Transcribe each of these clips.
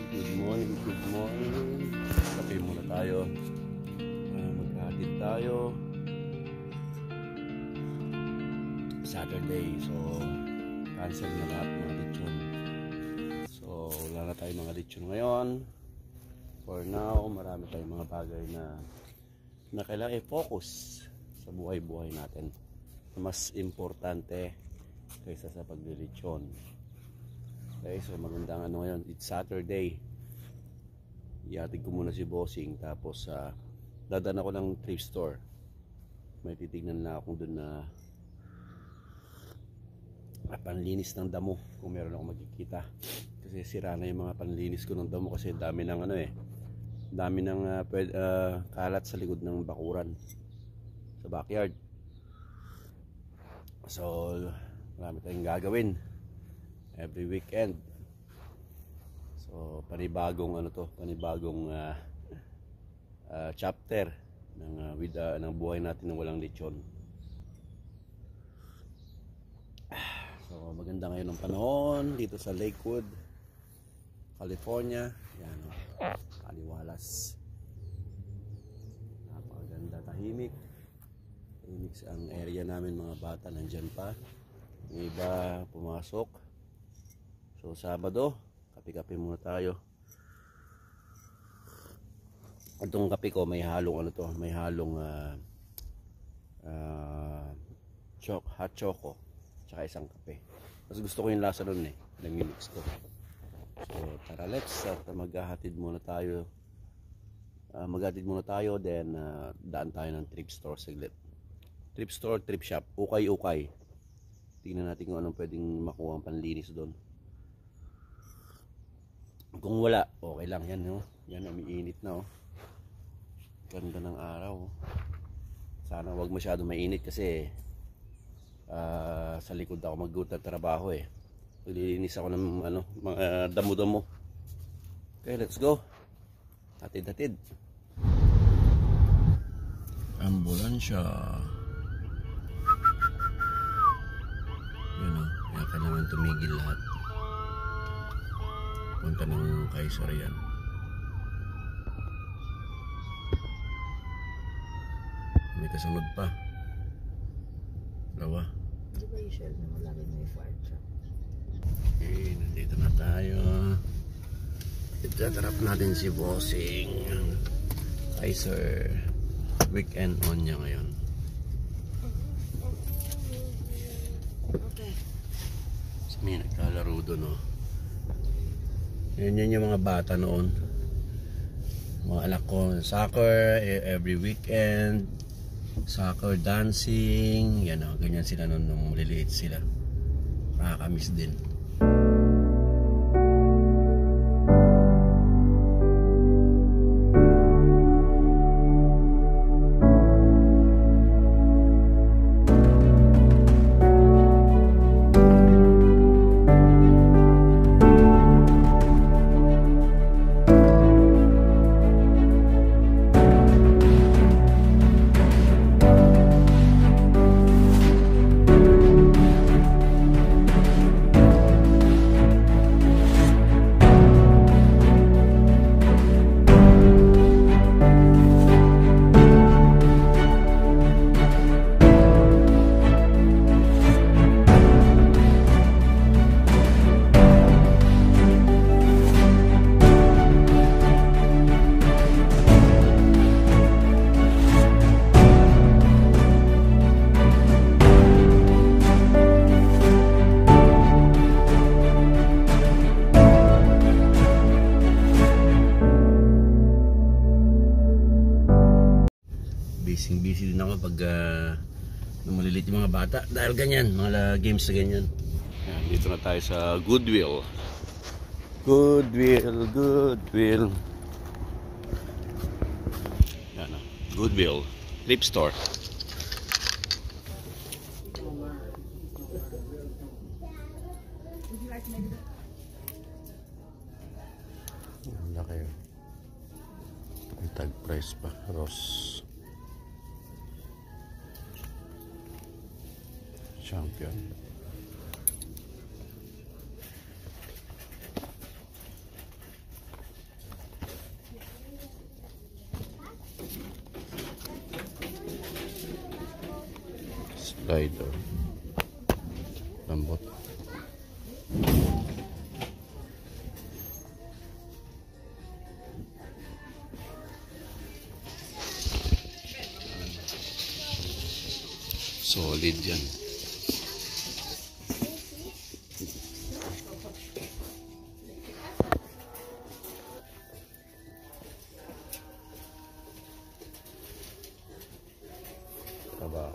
Good morning, good morning. Kape muna tayo. Magkakatid tayo. Saturday, so cancel na lahat mga lechon. So wala na tayong mga lechon ngayon. For now, marami tayong mga bagay na kailangan i-focus sa buhay-buhay natin. Mas importante kaysa sa paglilechon. Okay, so magandang ano ngayon, it's Saturday. Ihatid ko muna si Bossing, tapos dadaan ako ng thrift store. May titignan na ako dun na panlinis ng damo, kung meron ako makikita. Kasi sira na yung mga panlinis ko ng damo kasi dami ng dami ng kalat sa likod ng bakuran sa backyard. So marami tayong gagawin every weekend. So panibagong panibagong chapter ng buhay natin ng walang lechon. So maganda ngayon ang panahon dito sa Lakewood, California. Yan, kaliwalas. Napakaganda, tahimik ang area namin. Mga bata nandyan pa, yung iba pumasok. So Sabado, kape-kape muna tayo. Itong kape ko may halong may halong hot choco tsaka isang kape. Mas gusto ko yung lasa nun nag-mix ko. So tara, let's maghahatid muna tayo. Maghatid muna tayo, then daan tayo ng thrift store saglit. Thrift store, thrift shop, ukay-ukay. Tingnan natin kung anong pwedeng makuha ang panlinis doon. Kung wala, okay lang yan, no? Yan, umiinit na, oh. Ganda ng araw. Sana wag masyado mainit kasi sa likod ako magtatrabaho eh. Lilinis ako ng mga damo-damo. Okay, let's go. Hatid-hatid. Ambulansya. Yun, oh. Kaya kailangan tumigil lahat. Punta ng Kaysar yan. May kasunod pa. Dalawa. Di ba usual na malagay may fire truck? Okay, nandito na tayo. Itatrap natin si Bossing. Kaysar. Weekend on niya ngayon. Okay. So, may naglalaro doon, oh. Yan yung mga bata noon. Mga anak ko, soccer every weekend, soccer, dancing, yan o, ganyan sila noon nung maliliit sila. Nakakamiss din. Busy din ako pag maliliit yung mga bata dahil ganyan, mga games na ganyan. Yan, dito na tayo sa Goodwill. Goodwill. Yan, Goodwill thrift store. Ang laki yun. Ang tag price pa, Ross Champion. slider. Lambot. Solid yan. Taba.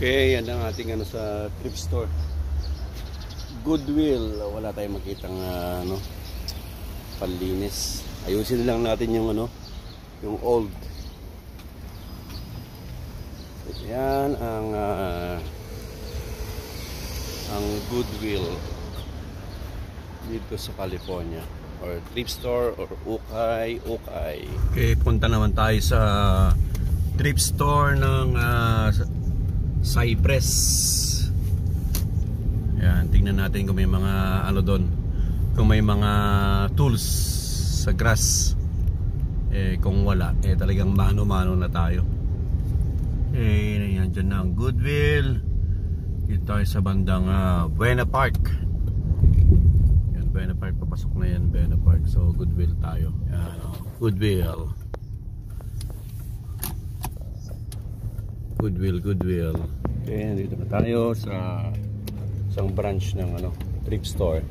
Okay, yan ang ating ano sa thrift store. Goodwill. Wala tayong makitang panlinis. Ayusin lang natin yung yung old. Yan ang Goodwill dito sa California, or thrift store, or ukay. Okay, punta naman tayo sa thrift store ng Cypress. Yan, tingnan natin kung may mga doon, kung may mga tools sa grass. Kung wala, talagang mano-mano na tayo. Yan dyan na ang Goodwill. Dito tayo sa bandang Buena Park. Yan, Buena Park, papasok na yan, Buena Park. So Goodwill tayo. Yan, Goodwill. Okay, dito na tayo sa isang branch ng thrift store,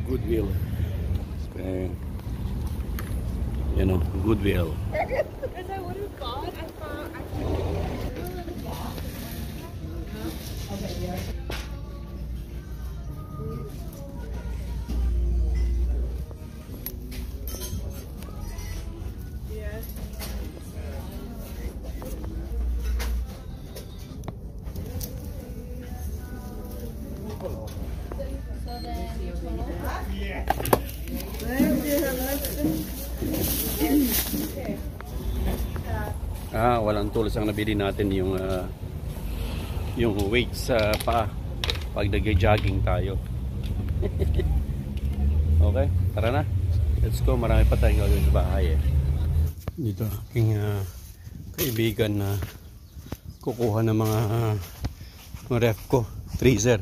Goodwill. Okay. Yan Goodwill. Walang tools ang nabili natin, yung weight sa paa pag nag-jogging tayo. Okay, tara na. Let's go. Marami pa tayong gagawin sa bahay Dito aking kaibigan na kukuha ng mga ref ko, freezer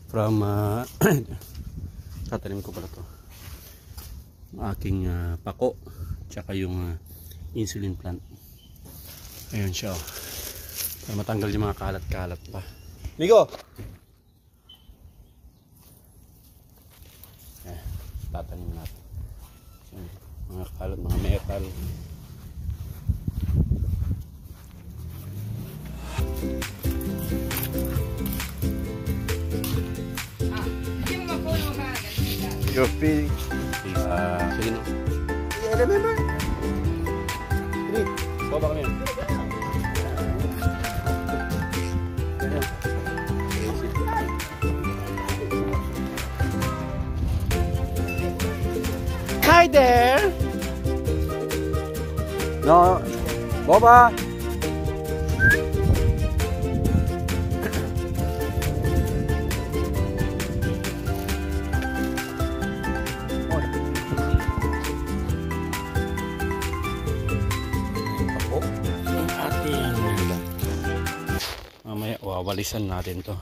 from tatanim ko pala to, aking pako, tsaka yung insulin plant. Ayan siya, para matanggal yung mga kalat-kalat pa. Migo! Tatanim natin mga kalat, mga metal. Your feeling sige na. Yeah, remember? Ini, bawa kami yan. Hi there. No, Boba. Mamaya wawalisan natin to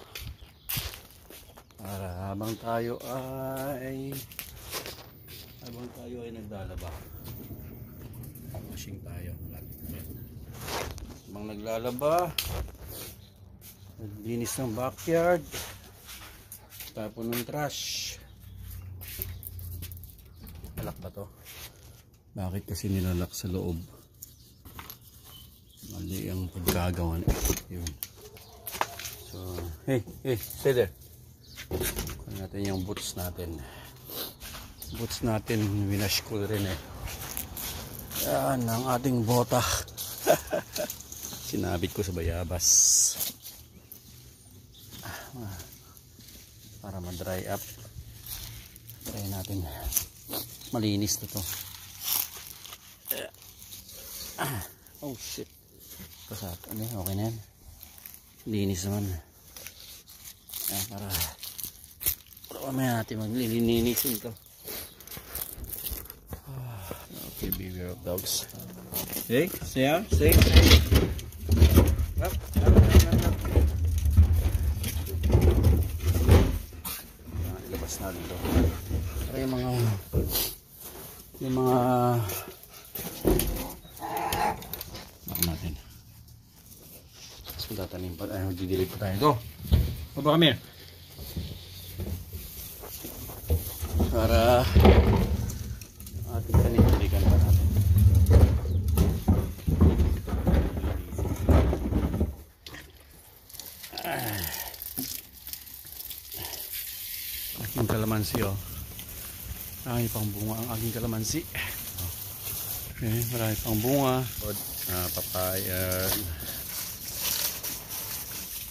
para habang tayo ay naglalaba, washing tayo. Habang naglalaba, naglinis ng backyard, tapon ng trash. Alak ba to? Bakit kasi nilalak sa loob? Mali ang paggagawan. Yun. So, hey, stay there. Kunin natin yung boots natin. Winash ko rin Yan ang ating bota. Sinabit ko sa bayabas. Para ma-dry up. Try natin. Malinis na to. Oh shit. Kasat. Ano, okay na yan. Linis naman. Para mamaya natin maglilinisin to. Okay, beware of dogs. Hey, stay. Up. Ilabas na dito. Para yung mga natin. So tatanim pa tayo, magdidilig pa tayo. Go! Baba kami. Para ating tanim-taligan pa natin. Aking kalamansi, oh. Marami pang bunga ang aking kalamansi. Okay, marami pang bunga. Papaya.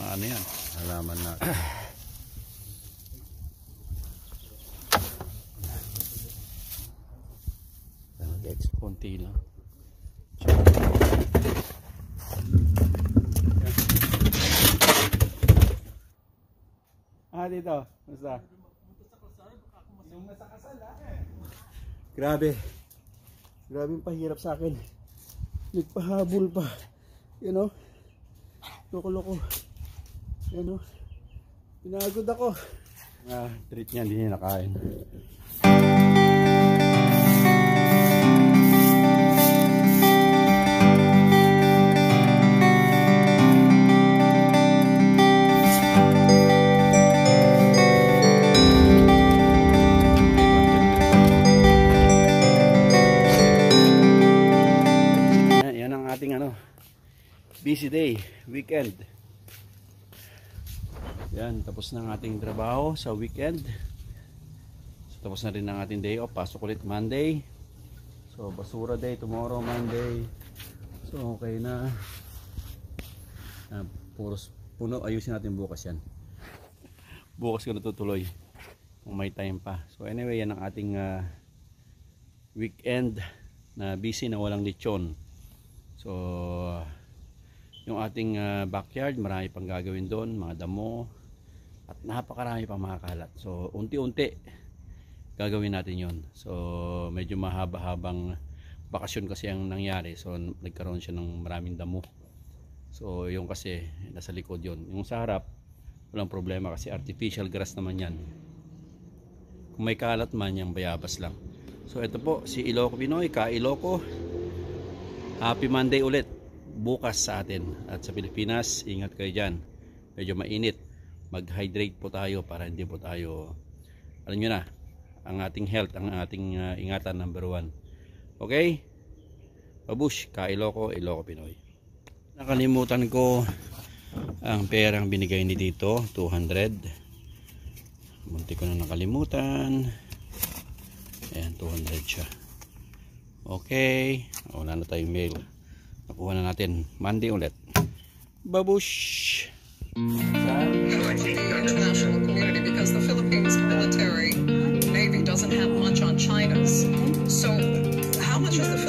Ano yan? Halaman natin. Konti lang. Dito. Basta. Grabe. Grabe yung pahirap sa akin. Nagpahabol pa. You know? Loko-loko. You know? Pinagod ako. Treat niya, hindi niya nakain. Busy day, weekend. Yan, tapos na ang ating trabaho sa weekend. So, tapos na rin ang ating day off. Pasok ulit Monday. So, basura day tomorrow, Monday. So, okay na. Puros puno. Ayusin natin bukas yan. Bukas ko natutuloy. Kung may time pa. So, anyway, yan ang ating weekend na busy na walang lechon. So, yung ating backyard, marami pang gagawin doon, mga damo at napakarami pang mga kalat. So unti-unti gagawin natin yon. So medyo mahaba-habang bakasyon kasi ang nangyari. So nagkaroon siya ng maraming damo. So yung kasi nasa likod yon. Yung sa harap walang problema kasi artificial grass naman yan. Kung may kalat man, yung bayabas lang. So ito po si Iloco Pinoy, Ka-Iloco. Happy Monday ulit bukas sa atin at sa Pilipinas. Ingat kayo dyan, medyo mainit. Mag-hydrate po tayo para hindi po tayo, alam nyo na, ang ating health, ang ating ingatan number 1. Okay, Babush, Ka-Iloco, Iloco Pinoy. Nakalimutan ko ang perang binigay ni dito, 200. Munti ko na nakalimutan. Ayan, 200 siya. Okay, wala na tayong mail. Nakuha na natin Monday ulit. Babush! International community because the Philippines military Navy doesn't have much on China's. So how much is the